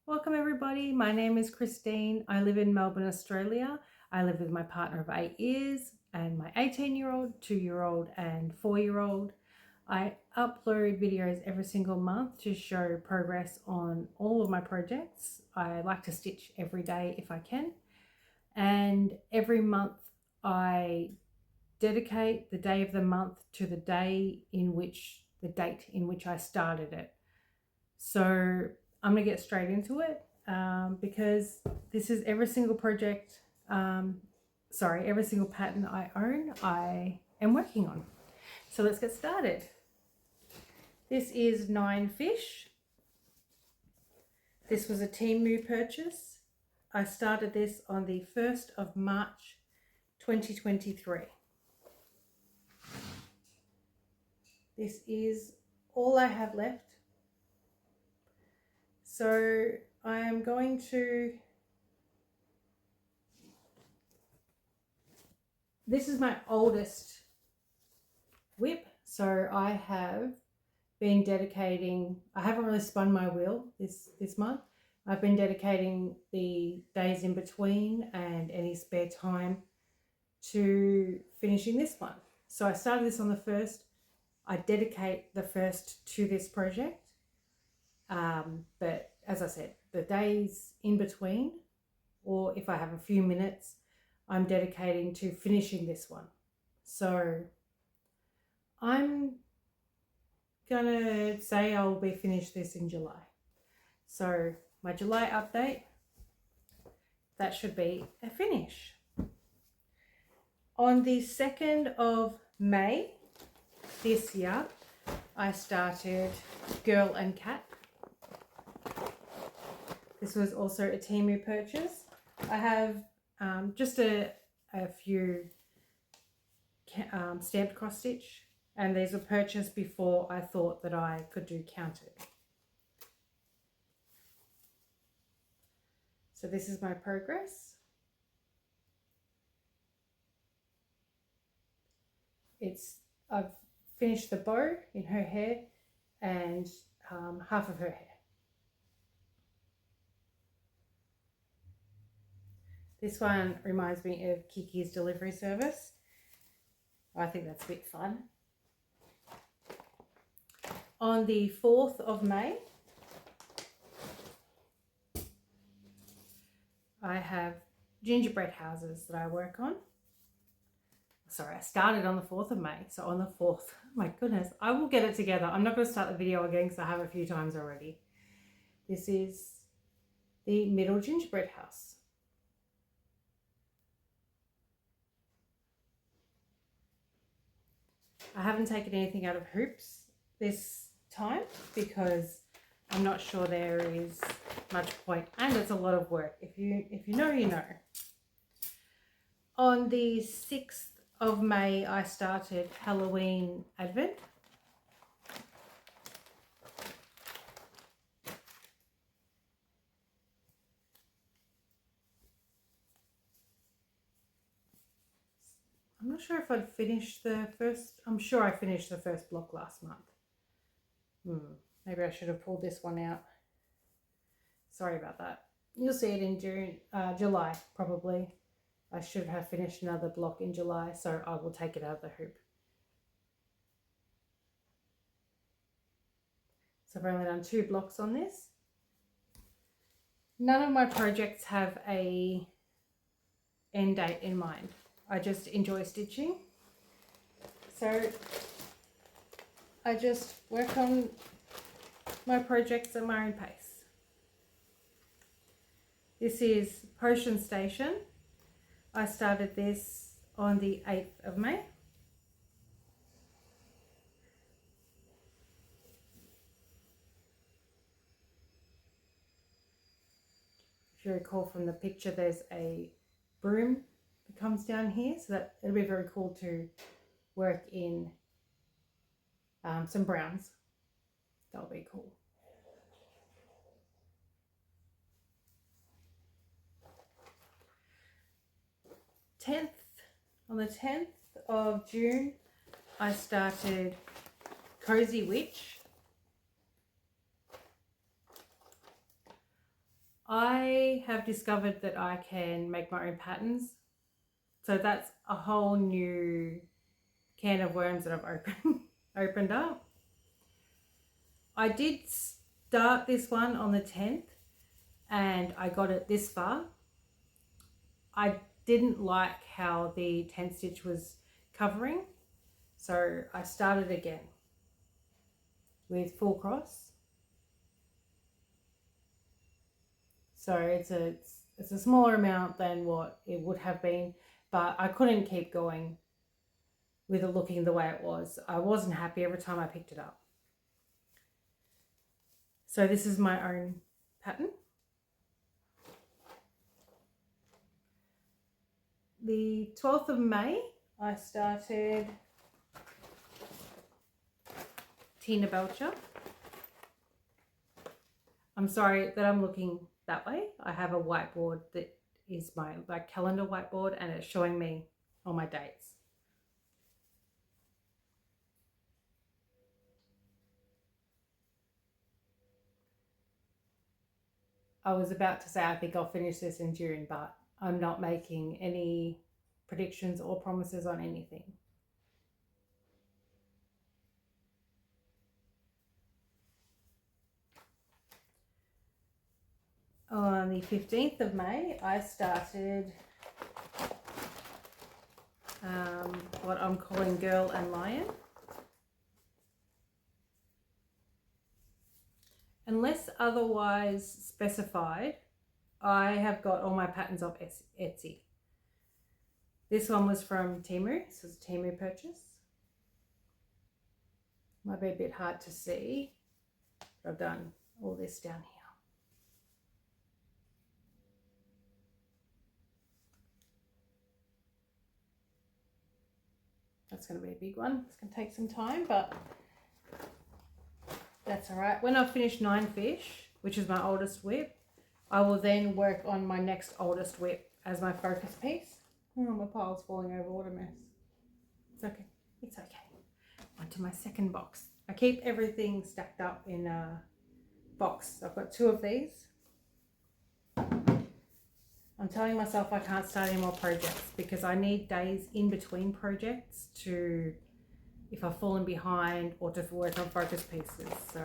Welcome everybody, my name is Christine. I live in Melbourne, Australia. I live with my partner of 8 years and my 18-year-old, 2-year-old and 4-year-old. I upload videos every single month to show progress on all of my projects. I like to stitch every day if I can. And every month I dedicate the day of the month to the date in which I started it. So I'm going to get straight into it because this is every single project, every single pattern I own, I am working on. So let's get started. This is 9 fish. This was a Temu purchase. I started this on the 1st of March 2023. This is all I have left. So I am going to, this is my oldest whip. So I have been dedicating, I haven't really spun my wheel this month. I've been dedicating the days in between and any spare time to finishing this one. So I started this on the 1st. I dedicate the 1st to this project. But as I said, the days in between, or if I have a few minutes, I'm dedicating to finishing this one. So I'm gonna say I'll be finished this in July. So my July update, that should be a finish. On the 2nd of May this year, I started Girl and Cat. This was also a Temu purchase. I have just a few stamped cross stitch, and these were purchased before I thought that I could do counted. So this is my progress. I've finished the bow in her hair and half of her hair. This one reminds me of Kiki's delivery service. I think that's a bit fun. On the 4th of May, I have gingerbread houses that I work on. Sorry, I started on the 4th of May, so on the 4th, my goodness, I will get it together. I'm not going to start the video again because I have a few times already. This is the middle gingerbread house. I haven't taken anything out of hoops this time because I'm not sure there is much point, and it's a lot of work. If you know, you know. On the 6th of May, I started Halloween Advent. I'm not sure if I'd finished the first, I'm sure I finished the first block last month. Maybe I should have pulled this one out. Sorry about that. You'll see it in July probably. I should have finished another block in July, so I will take it out of the hoop. So I've only done 2 blocks on this. None of my projects have a end date in mind. I just enjoy stitching. So I just work on my projects at my own pace. This is Potion Station. I started this on the 8th of May. If you recall from the picture, there's a broom that comes down here, so that it'll be very cool to work in some browns. That'll be cool. On the 10th of June, I started Cozy Witch. I have discovered that I can make my own patterns. So that's a whole new can of worms that I've opened up. I did start this one on the 10th and I got it this far. I didn't like how the 10th stitch was covering, so I started again with full cross. So it's a smaller amount than what it would have been, but I couldn't keep going with it looking the way it was. I wasn't happy every time I picked it up. So this is my own pattern. The 12th of May, I started Tina Belcher. I'm sorry that I'm looking that way. I have a whiteboard that is my calendar whiteboard and it's showing me all my dates. I was about to say I think I'll finish this in June, but I'm not making any predictions or promises on anything. On the 15th of May, I started what I'm calling Girl and Lion. Unless otherwise specified, I have got all my patterns off Etsy. This one was from Temu. This was a Temu purchase. Might be a bit hard to see, but I've done all this down here. That's going to be a big one. It's going to take some time, but that's all right. When I finish 9 fish, which is my oldest whip, I will then work on my next oldest whip as my focus piece. Oh, my pile's falling over. What a mess. It's okay. It's okay. On to my second box. I keep everything stacked up in a box. I've got 2 of these. I'm telling myself I can't start any more projects because I need days in between projects to, if I've fallen behind or to work on focus pieces. So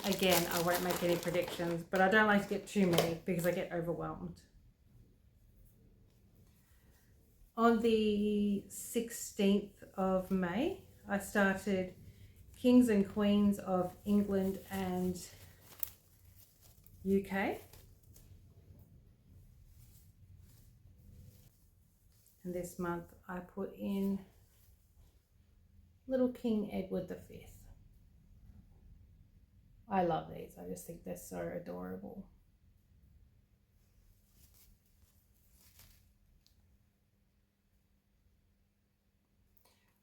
again, I won't make any predictions, but I don't like to get too many because I get overwhelmed. On the 16th of May, I started Kings and Queens of England and UK. And this month I put in Little King Edward V. I love these. I just think they're so adorable.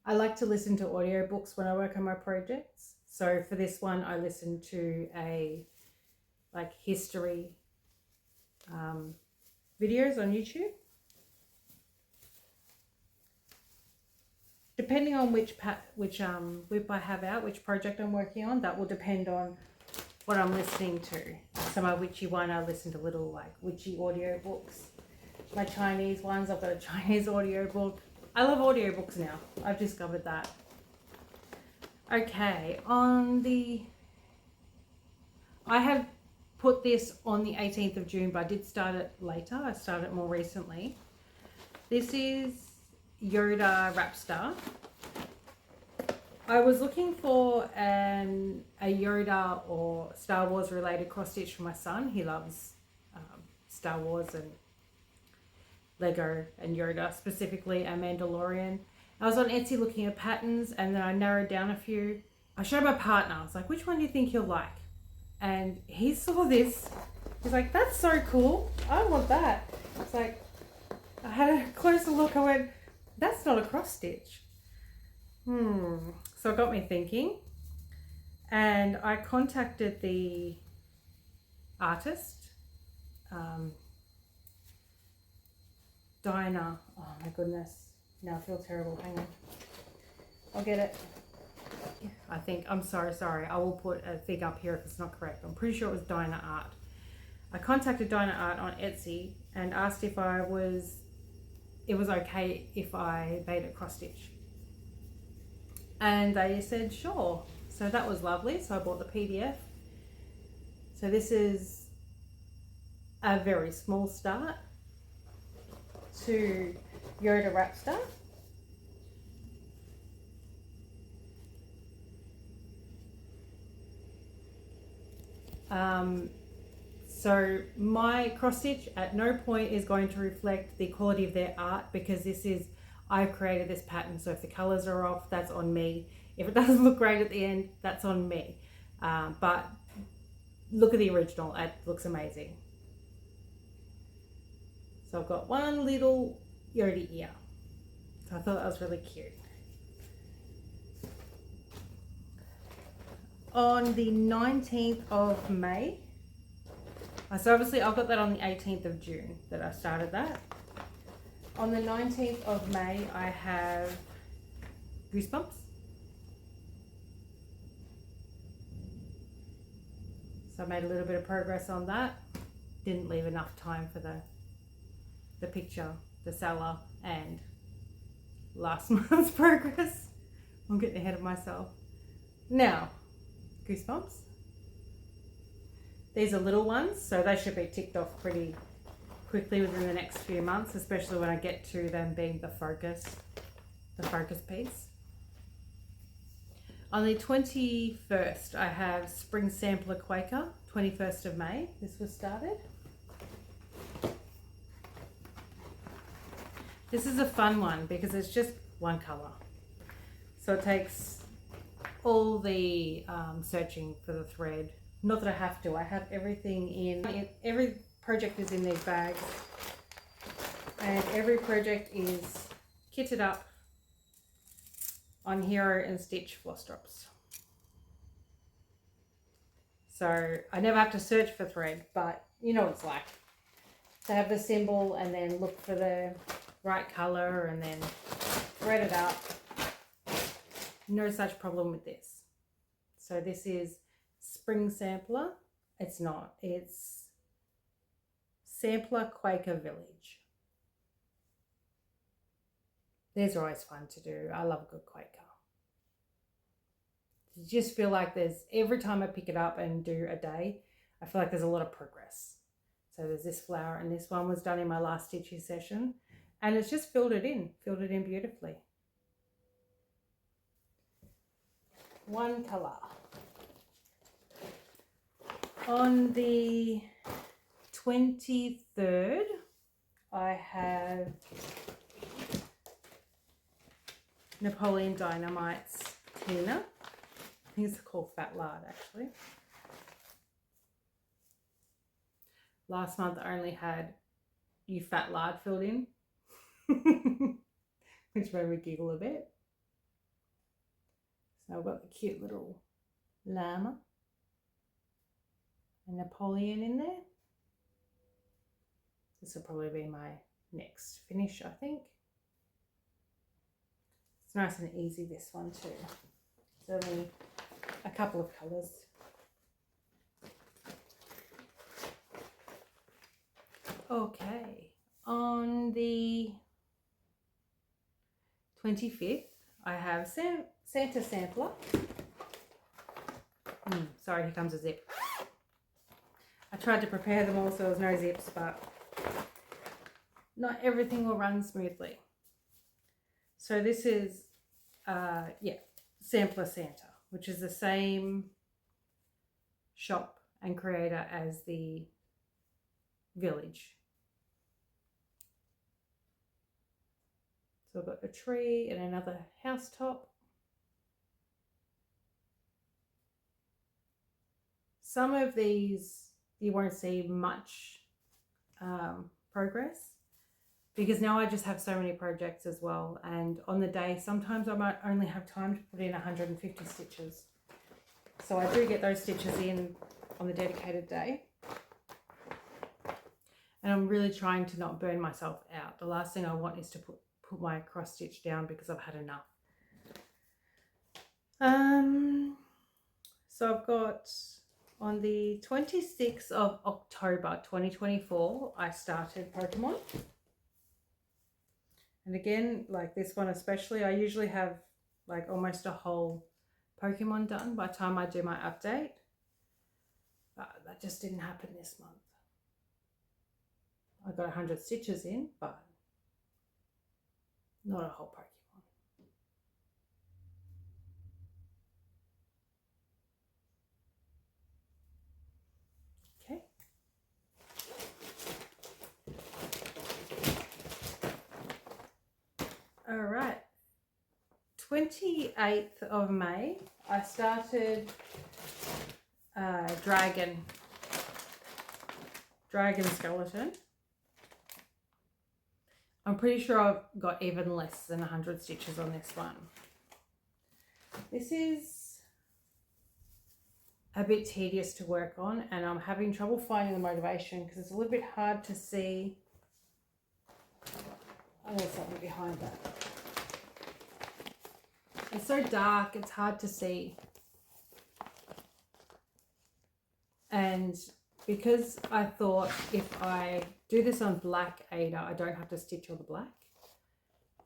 I like to listen to audiobooks when I work on my projects. So for this one, I listened to a history videos on YouTube. Depending on which whip I have out, which project I'm working on, that will depend on what I'm listening to. So my witchy one, I listen to little witchy audiobooks. My Chinese ones, I've got a Chinese audiobook. I love audiobooks now. I've discovered that. Okay, I have put this on the 18th of June, but I did start it later. I started it more recently. This is Yoda Rapstar. I was looking for a Yoda or Star Wars related cross stitch for my son. He loves Star Wars and Lego and Yoda, specifically a Mandalorian. I was on Etsy looking at patterns and then I narrowed down a few. I showed my partner. I was like, which one do you think he'll like? And he saw this. He's like, that's so cool. I want that. It's like, I had a closer look. I went, that's not a cross stitch. So it got me thinking. And I contacted the artist, Dinah. Oh my goodness. Now I feel terrible. Hang on. I'll get it. I think, I'm sorry, I will put a thing up here if it's not correct. I'm pretty sure it was Dinah Art. I contacted Dinah Art on Etsy and asked if it was okay if I made it cross stitch. And they said sure. So that was lovely. So I bought the PDF. So this is a very small start to Yoda Rapster. So my cross stitch at no point is going to reflect the quality of their art, because I've created this pattern. So if the colors are off, that's on me. If it doesn't look great at the end, that's on me. But look at the original, it looks amazing. So I've got one little Yoda ear. So I thought that was really cute. On the 19th of May, so obviously I've got that on the 18th of June that I started that. On the 19th of May, I have Goosebumps. So I made a little bit of progress on that. Didn't leave enough time for the picture, the seller, and last month's progress. I'm getting ahead of myself. Now, Goosebumps. These are little ones, so they should be ticked off pretty quickly within the next few months, especially when I get to them being the focus piece. On the 21st, I have Spring Sampler Quaker, 21st of May. This was started. This is a fun one because it's just one color. So it takes all the searching for the thread. Not that I have to, I have everything in, every project is in these bags, and every project is kitted up on Hero and Stitch floss drops. So I never have to search for thread, but you know what it's like to have the symbol and then look for the right color and then thread it up. No such problem with this. So this is Spring Sampler. It's not, it's Sampler Quaker Village. These are always fun to do. I love a good Quaker. You just feel like every time I pick it up and do a day, I feel like there's a lot of progress. So there's this flower, and this one was done in my last stitching session, and it's just filled it in beautifully. One color. On the 23rd, I have Napoleon Dynamite's Tina. I think it's called Fat Lard, actually. Last month I only had You Fat Lard filled in, which made me giggle a bit. So I've got the cute little llama and Napoleon in there. This will probably be my next finish, I think. It's nice and easy, this one too. It's only a couple of colours. Okay, on the 25th, I have Santa Sampler. Sorry, here comes a zip. I tried to prepare them all so there was no zips, but not everything will run smoothly. So this is, Sampler Santa, which is the same shop and creator as the village. So I've got a tree and another housetop. Some of these you won't see much progress, because now I just have so many projects as well, and on the day sometimes I might only have time to put in 150 stitches. So I do get those stitches in on the dedicated day, and I'm really trying to not burn myself out. The last thing I want is to put my cross stitch down because I've had enough. So I've got on the 26th of October 2024, I started Pokemon. And again, like this one especially, I usually have like almost a whole Pokemon done by the time I do my update. But that just didn't happen this month. I got 100 stitches in, but not a whole Pokemon. Okay. All right. 28th of May, I started Dragon Skeleton. I'm pretty sure I've got even less than 100 stitches on this one. This is a bit tedious to work on, and I'm having trouble finding the motivation because it's a little bit hard to see. Oh, there's something behind that. It's so dark, it's hard to see. And because I thought if I do this on black Ada, I don't have to stitch all the black.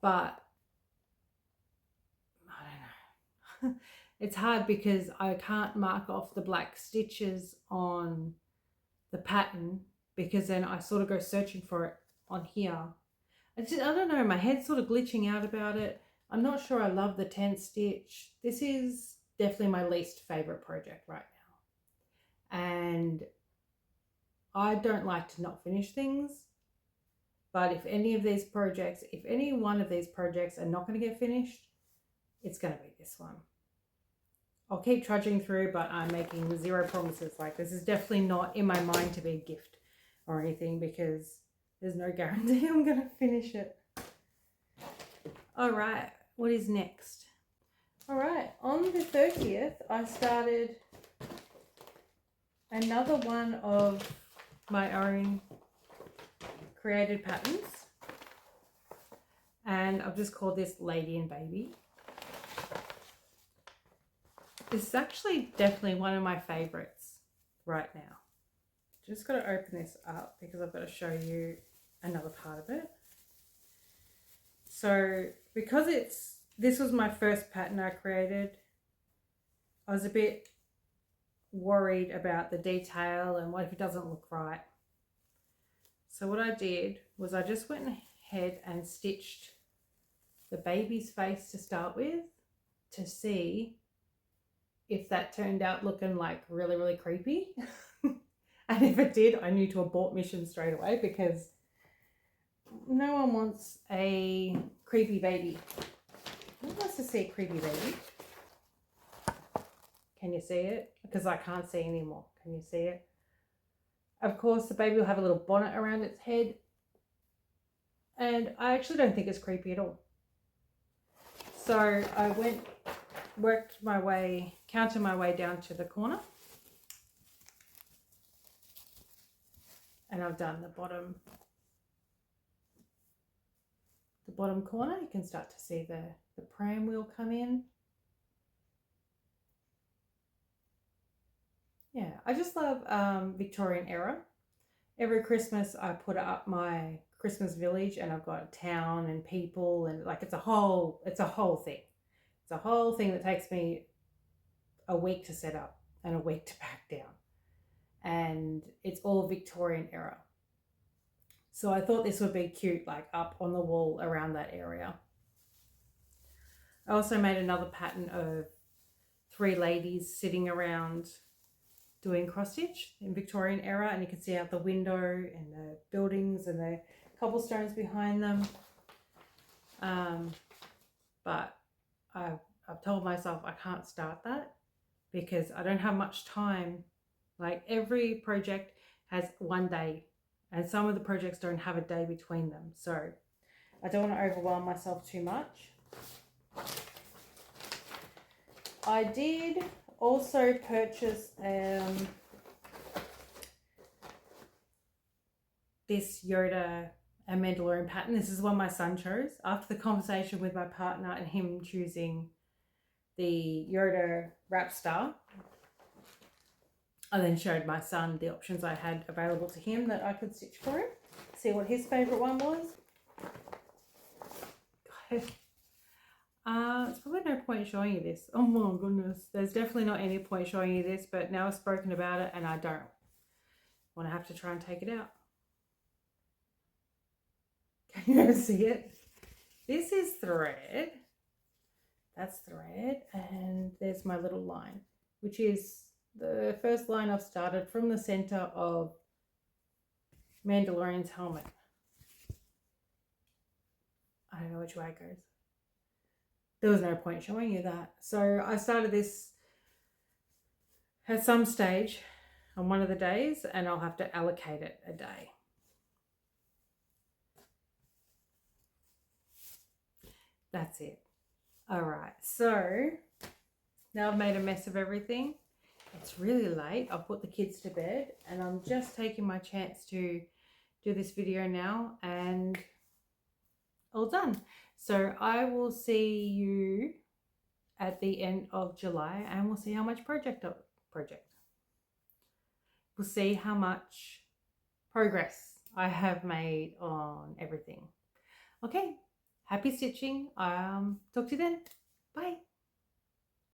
But I don't know. It's hard because I can't mark off the black stitches on the pattern because then I sort of go searching for it on here. I don't know, my head's sort of glitching out about it. I'm not sure I love the 10th stitch. This is definitely my least favorite project right now. And I don't like to not finish things. But if any one of these projects are not going to get finished, it's going to be this one. I'll keep trudging through, but I'm making zero promises. Like, this is definitely not in my mind to be a gift or anything because there's no guarantee I'm going to finish it. All right, what is next? All right, on the 30th, I started another one of my own created patterns. And I've just called this Lady and Baby. This is actually definitely one of my favorites right now. Just got to open this up because I've got to show you another part of it. So because this was my first pattern I created, I was a bit worried about the detail and what if it doesn't look right. So what I did was I just went ahead and stitched the baby's face to start with to see if that turned out looking like really, really creepy. And if it did, I knew to abort mission straight away because no one wants a creepy baby. Who wants to see a creepy baby? Can you see it? Because I can't see anymore. Can you see it? Of course, the baby will have a little bonnet around its head. And I actually don't think it's creepy at all. So I counted my way down to the corner. And I've done the bottom corner. You can start to see the pram wheel come in. Yeah, I just love Victorian era. Every Christmas I put up my Christmas village and I've got a town and people and like it's a whole thing. It's a whole thing that takes me a week to set up and a week to pack down. And it's all Victorian era. So I thought this would be cute, like up on the wall around that area. I also made another pattern of 3 ladies sitting around doing cross stitch in Victorian era, and you can see out the window and the buildings and the cobblestones behind them. But I've told myself I can't start that because I don't have much time. Like every project has one day and some of the projects don't have a day between them. So I don't want to overwhelm myself too much. I did also purchase this Yoda and Mandalorian pattern. This is one my son chose after the conversation with my partner and him choosing the Yoda wrap star. I then showed my son the options I had available to him that I could stitch for him. See what his favourite one was. It's probably no point showing you this. Oh my goodness. There's definitely not any point showing you this, but now I've spoken about it and I don't want to have to try and take it out. Can you see it? This is thread. That's thread. And there's my little line, which is the first line I've started from the center of Mandalorian's helmet. I don't know which way it goes. There was no point showing you that. So I started this at some stage on one of the days, and I'll have to allocate it a day. That's it. All right, so now I've made a mess of everything. It's really late. I've put the kids to bed and I'm just taking my chance to do this video now, and all done. So I will see you at the end of July and we'll see how much we'll see how much progress I have made on everything. Okay, happy stitching. Talk to you then. Bye.